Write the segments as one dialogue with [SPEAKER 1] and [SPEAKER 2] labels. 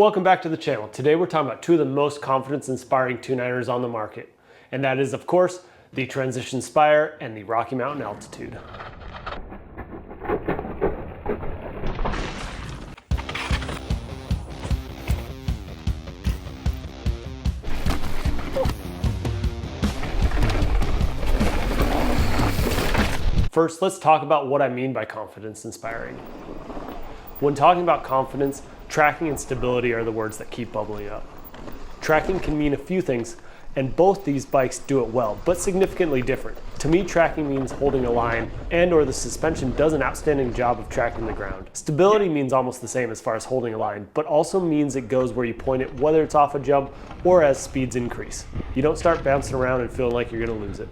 [SPEAKER 1] Welcome back to the channel. Today we're talking about two of the most confidence-inspiring 2.9ers on the market. And that is, of course, the Transition Spire and the Rocky Mountain Altitude. First, let's talk about what I mean by confidence-inspiring. When talking about confidence, tracking and stability are the words that keep bubbling up. Tracking can mean a few things, and both these bikes do it well, but significantly different. To me, tracking means holding a line and/or the suspension does an outstanding job of tracking the ground. Stability means almost the same as far as holding a line, but also means it goes where you point it, whether it's off a jump or as speeds increase. You don't start bouncing around and feeling like you're gonna lose it.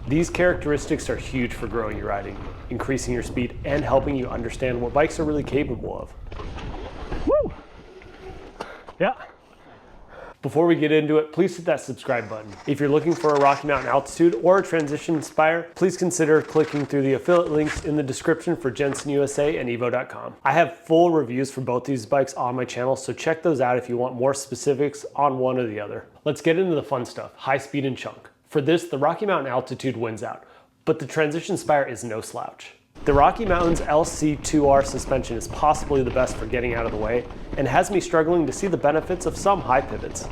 [SPEAKER 1] These characteristics are huge for growing your riding, increasing your speed, and helping you understand what bikes are really capable of. Woo! Yeah. Before we get into it, please hit that subscribe button. If you're looking for a Rocky Mountain Altitude or a Transition Spire, please consider clicking through the affiliate links in the description for Jensen USA and Evo.com. I have full reviews for both these bikes on my channel, so check those out if you want more specifics on one or the other. Let's get into the fun stuff, high speed and chunk. For this, the Rocky Mountain Altitude wins out, but the Transition Spire is no slouch. The Rocky Mountain's LC2R suspension is possibly the best for getting out of the way and has me struggling to see the benefits of some high pivots.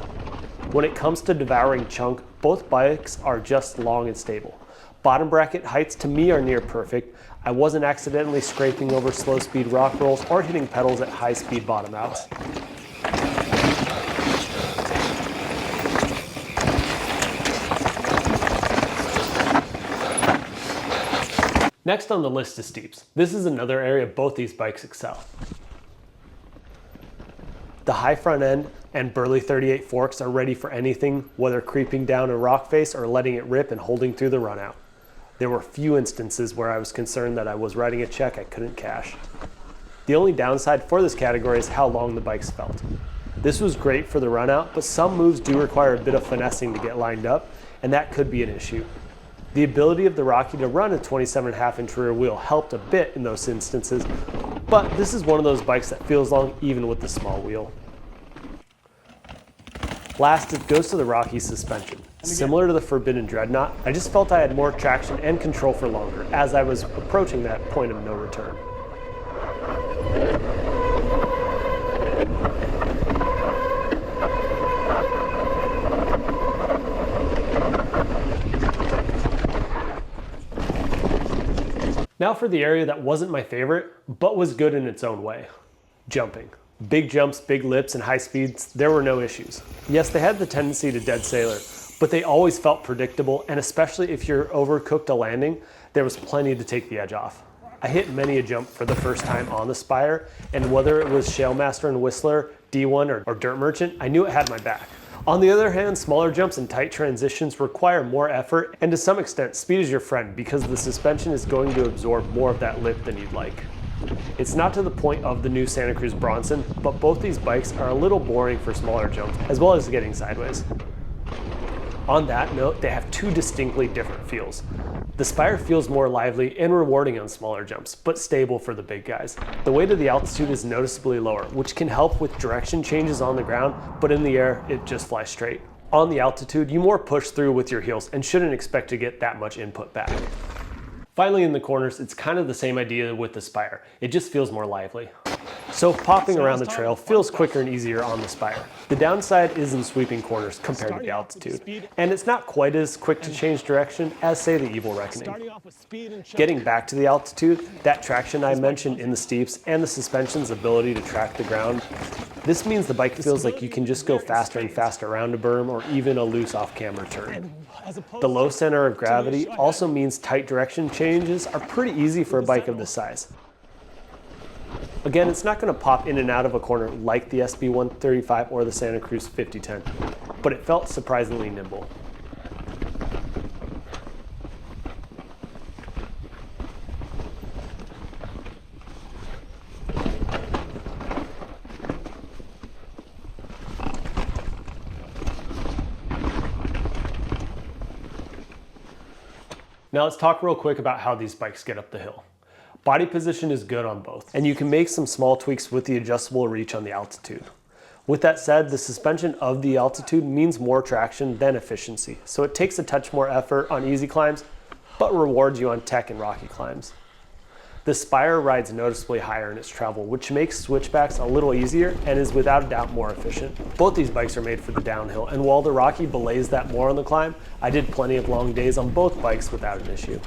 [SPEAKER 1] When it comes to devouring chunk, both bikes are just long and stable. Bottom bracket heights to me are near perfect. I wasn't accidentally scraping over slow speed rock rolls or hitting pedals at high speed bottom outs. Next on the list is steeps. This is another area both these bikes excel. The high front end and burly 38 forks are ready for anything, whether creeping down a rock face or letting it rip and holding through the run out. There were few instances where I was concerned that I was riding a check I couldn't cash. The only downside for this category is how long the bikes felt. This was great for the run out, but some moves do require a bit of finessing to get lined up, and that could be an issue. The ability of the Rocky to run a 27.5 inch rear wheel helped a bit in those instances, but this is one of those bikes that feels long even with the small wheel. Last, it goes to the Rocky suspension. Similar to the Forbidden Dreadnought, I just felt I had more traction and control for longer as I was approaching that point of no return. Now for the area that wasn't my favorite, but was good in its own way. Jumping. Big jumps, big lips, and high speeds, there were no issues. Yes, they had the tendency to dead sailor, but they always felt predictable, and especially if you're overcooked a landing, there was plenty to take the edge off. I hit many a jump for the first time on the Spire, and whether it was Shellmaster and Whistler, D1, or Dirt Merchant, I knew it had my back. On the other hand, smaller jumps and tight transitions require more effort, and to some extent, speed is your friend because the suspension is going to absorb more of that lip than you'd like. It's not to the point of the new Santa Cruz Bronson, but both these bikes are a little boring for smaller jumps, as well as getting sideways. On that note, they have two distinctly different feels. The Spire feels more lively and rewarding on smaller jumps, but stable for the big guys. The weight of the Altitude is noticeably lower, which can help with direction changes on the ground, but in the air, it just flies straight. On the Altitude, you more push through with your heels and shouldn't expect to get that much input back. Finally, in the corners, it's kind of the same idea with the Spire. It just feels more lively. So popping around the trail feels quicker and easier on the Spire. The downside is in sweeping corners compared to the Altitude, and it's not quite as quick to change direction as, say, the Evil Reckoning. Getting back to the Altitude, that traction I mentioned in the steeps and the suspension's ability to track the ground, this means the bike feels like you can just go faster and faster around a berm or even a loose off-camber turn. The low center of gravity also means tight direction changes are pretty easy for a bike of this size. Again, it's not going to pop in and out of a corner like the SB135 or the Santa Cruz 5010, but it felt surprisingly nimble. Now let's talk real quick about how these bikes get up the hill. Body position is good on both, and you can make some small tweaks with the adjustable reach on the Altitude. With that said, the suspension of the Altitude means more traction than efficiency, so it takes a touch more effort on easy climbs, but rewards you on tech and rocky climbs. The Spire rides noticeably higher in its travel, which makes switchbacks a little easier and is without a doubt more efficient. Both these bikes are made for the downhill, and while the Rocky belays that more on the climb, I did plenty of long days on both bikes without an issue.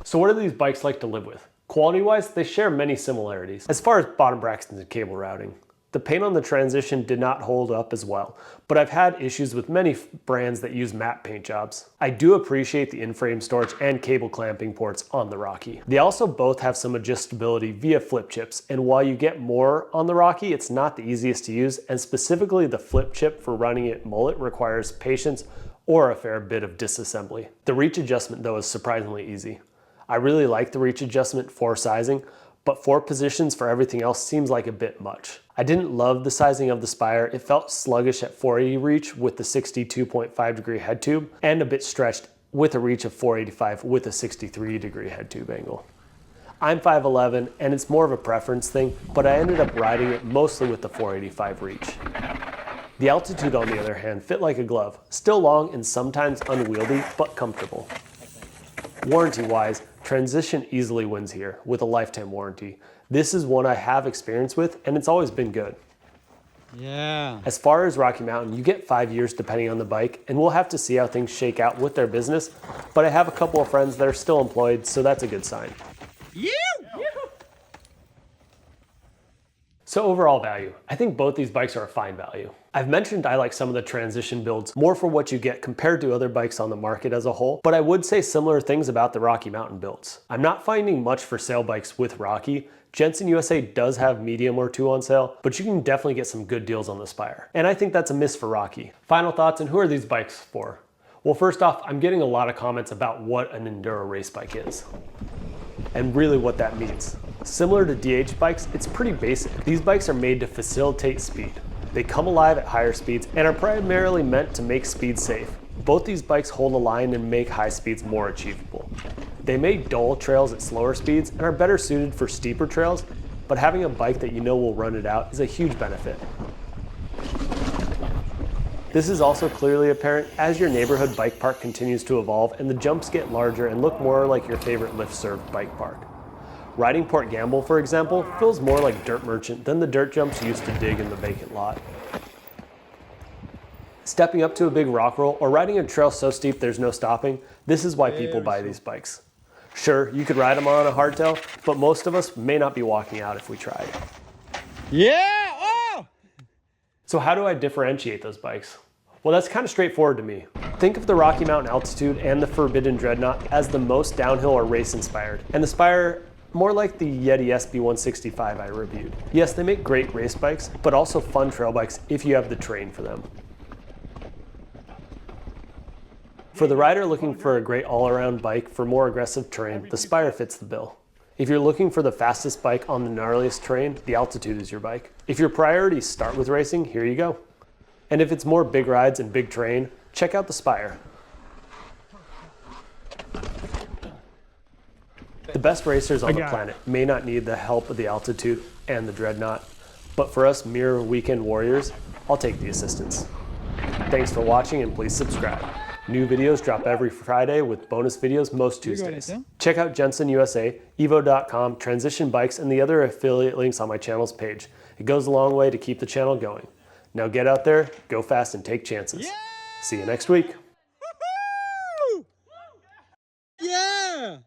[SPEAKER 1] So what are these bikes like to live with? Quality-wise, they share many similarities. As far as bottom brackets and cable routing, the paint on the transition did not hold up as well, but I've had issues with many brands that use matte paint jobs. I do appreciate the in-frame storage and cable clamping ports on the Rocky. They also both have some adjustability via flip chips, and while you get more on the Rocky, it's not the easiest to use, and specifically the flip chip for running it mullet requires patience or a fair bit of disassembly. The reach adjustment though is surprisingly easy. I really like the reach adjustment for sizing, but 4 positions for everything else seems like a bit much. I didn't love the sizing of the Spire. It felt sluggish at 480 reach with the 62.5 degree head tube, and a bit stretched with a reach of 485 with a 63 degree head tube angle. I'm 5'11", and it's more of a preference thing, but I ended up riding it mostly with the 485 reach. The Altitude, on the other hand, fit like a glove. Still long and sometimes unwieldy, but comfortable. Warranty-wise, transition easily wins here with a lifetime warranty. This is one I have experience with, and it's always been good.
[SPEAKER 2] Yeah.
[SPEAKER 1] As far as Rocky Mountain, you get 5 years depending on the bike, and we'll have to see how things shake out with their business, but I have a couple of friends that are still employed, so that's a good sign. So overall value, I think both these bikes are a fine value. I've mentioned I like some of the transition builds more for what you get compared to other bikes on the market as a whole, but I would say similar things about the Rocky Mountain builds. I'm not finding much for sale bikes with Rocky. Jensen USA does have medium or 2 on sale, but you can definitely get some good deals on the Spire. And I think that's a miss for Rocky. Final thoughts, and who are these bikes for? Well, first off, I'm getting a lot of comments about what an Enduro race bike is, and really what that means. Similar to DH bikes, it's pretty basic. These bikes are made to facilitate speed. They come alive at higher speeds and are primarily meant to make speed safe. Both these bikes hold a line and make high speeds more achievable. They make dull trails at slower speeds and are better suited for steeper trails, but having a bike that you know will run it out is a huge benefit. This is also clearly apparent as your neighborhood bike park continues to evolve and the jumps get larger and look more like your favorite lift-served bike park. Riding Port Gamble, for example, feels more like Dirt Merchant than the dirt jumps used to dig in the vacant lot. Stepping up to a big rock roll or riding a trail so steep there's no stopping, this is why people buy these bikes. Sure, you could ride them on a hardtail, but most of us may not be walking out if we tried.
[SPEAKER 2] Yeah! Oh!
[SPEAKER 1] So how do I differentiate those bikes? Well, that's kind of straightforward to me. Think of the Rocky Mountain Altitude and the Forbidden Dreadnought as the most downhill or race inspired, and the Spire more like the Yeti SB165 I reviewed. Yes, they make great race bikes, but also fun trail bikes if you have the terrain for them. For the rider looking for a great all-around bike for more aggressive terrain, the Spire fits the bill. If you're looking for the fastest bike on the gnarliest terrain, the Altitude is your bike. If your priorities start with racing, here you go. And if it's more big rides and big terrain, check out the Spire. The best racers on the planet may not need the help of the Altitude and the Dreadnought, but for us mere weekend warriors, I'll take the assistance. Thanks for watching, and please subscribe. New videos drop every Friday with bonus videos most Tuesdays. Check out Jensen USA, evo.com, Transition Bikes, and the other affiliate links on my channel's page. It goes a long way to keep the channel going. Now get out there, go fast, and take chances. Yeah! See you next week.
[SPEAKER 2] Yeah!